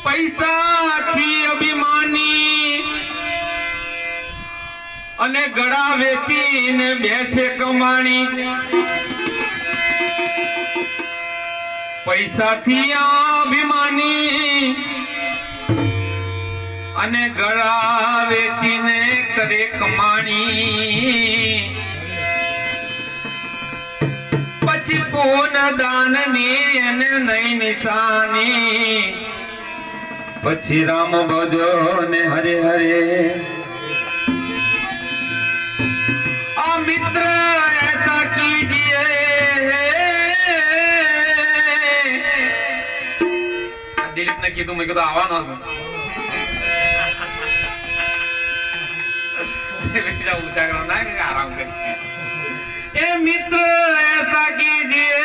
पैसा थी अभिमानी अने गड़ा वेचीने बेसे कमाणी पैसा थी अभिमानी अने गड़ा वेचीने करे कमाणी पछी पून दान नी नई निशानी पछी राम भजो ने हरे हरे आ मित्र ऐसा कीजिए दिलीप ने कीधु मैं कीधु आवानो ऊंचा करो ना कि आराम कर ए मित्र ऐसा कीजिए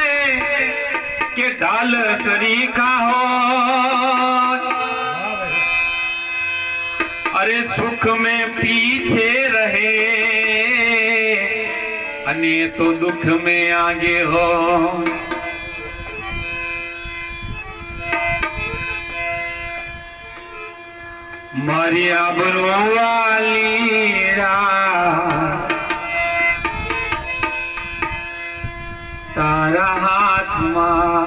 कि ढाल सरीखा हो अरे सुख में पीछे रहे अने तो दुख में आगे हो मारी आबरू वाली तारा हाथ मां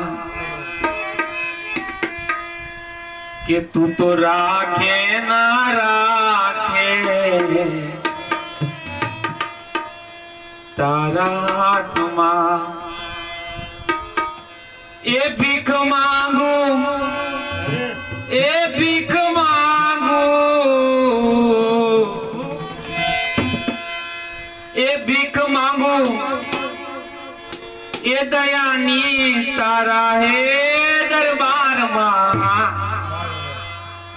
के तू तो राखे ना राखे तारा हाथ मां ए भीख मांगू ए भीख मांगू ए भीख मांगू ए दयानी तारा है दरबार मां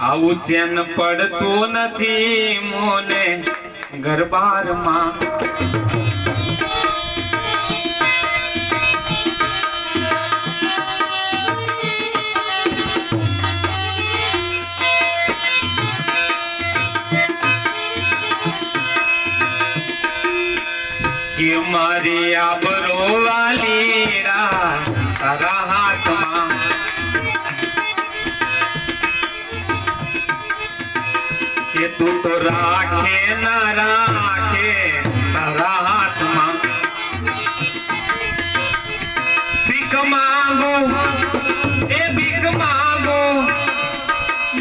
आऊ चैन पड़तो नथी मोने गरबार मां कि मारी आबरो वाली तारा हाथ मां कि तू तो राखे ना राखे तारा हाथ मां भीख मांगो ए भीख मांगो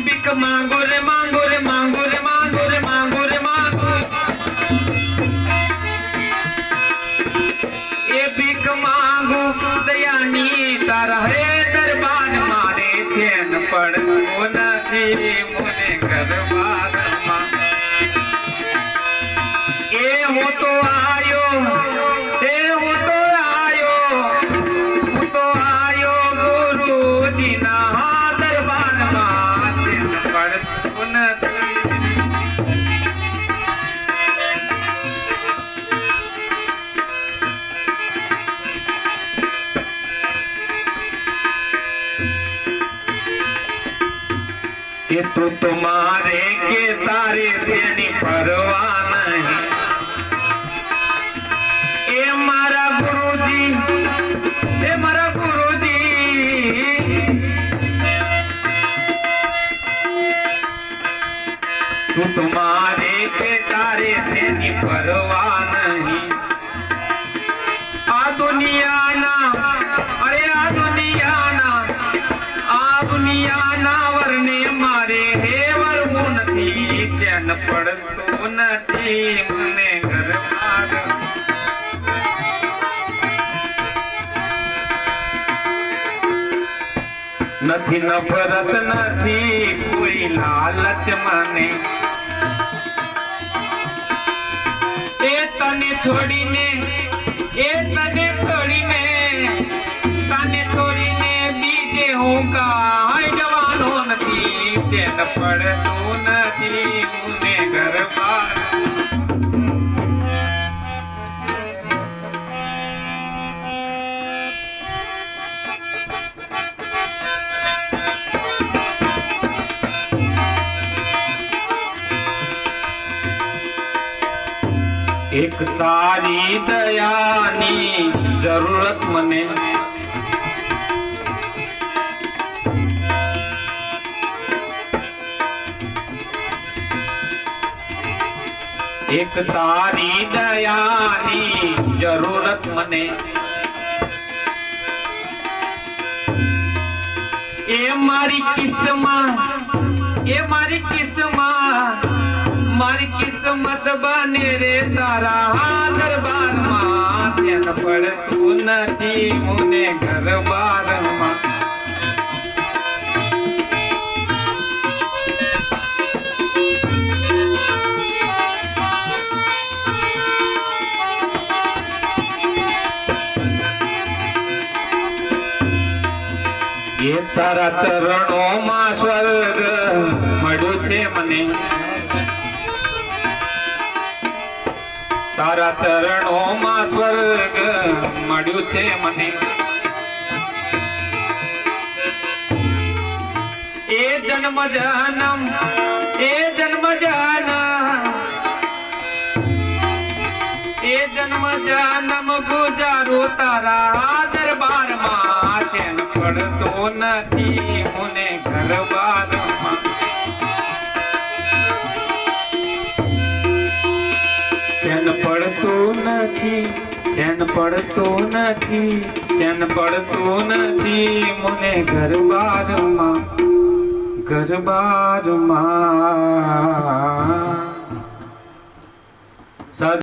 भीख मांगो रे मांगो रे मांगो रे मांगो रे मांगो रे मांगो ए भीख मांगो दयानी तारा है दरबार मारे चैन पड़ नथी मोने गरबार हूँ तो आयो गुरु जी ना दरबार मां चैन पड़ कि तू तुम्हारे के तारे तेनी परवाह नहीं ए मारा गुरुजी तू तुम्हारे के तारे तेनी परवाह नहीं आ दुनिया ना अरे आ दुनिया ना वरने मारे हे वरमू नथी चैन पड़तो नथी मने गरबार नथी नफरत नथी कोई लालच माने ए तने छोड़ीने बीजे हूँ का जवानो नथी चैन पड़तो नथी मुने गरबार एक तारी दयानी जरूरत मने એક તારી દયાની જરૂરત મને, એ મારી કિસ્મત બને રે તારા દરબારમાં, ધ્યાન પડતું નથી મને ઘરબારમાં. એ તારા ચરણોમાં સ્વર્ગ મળ્યું છે મને, તારા ચરણોમાં સ્વર્ગ મળ્યું છે મને. એ જન્મ જન્મ ગુજારું તારા દરબારમાં, ચેન પડતો નથી મને ઘરબારમાં. ચેન પડતું નથી મને ઘરબારમાં.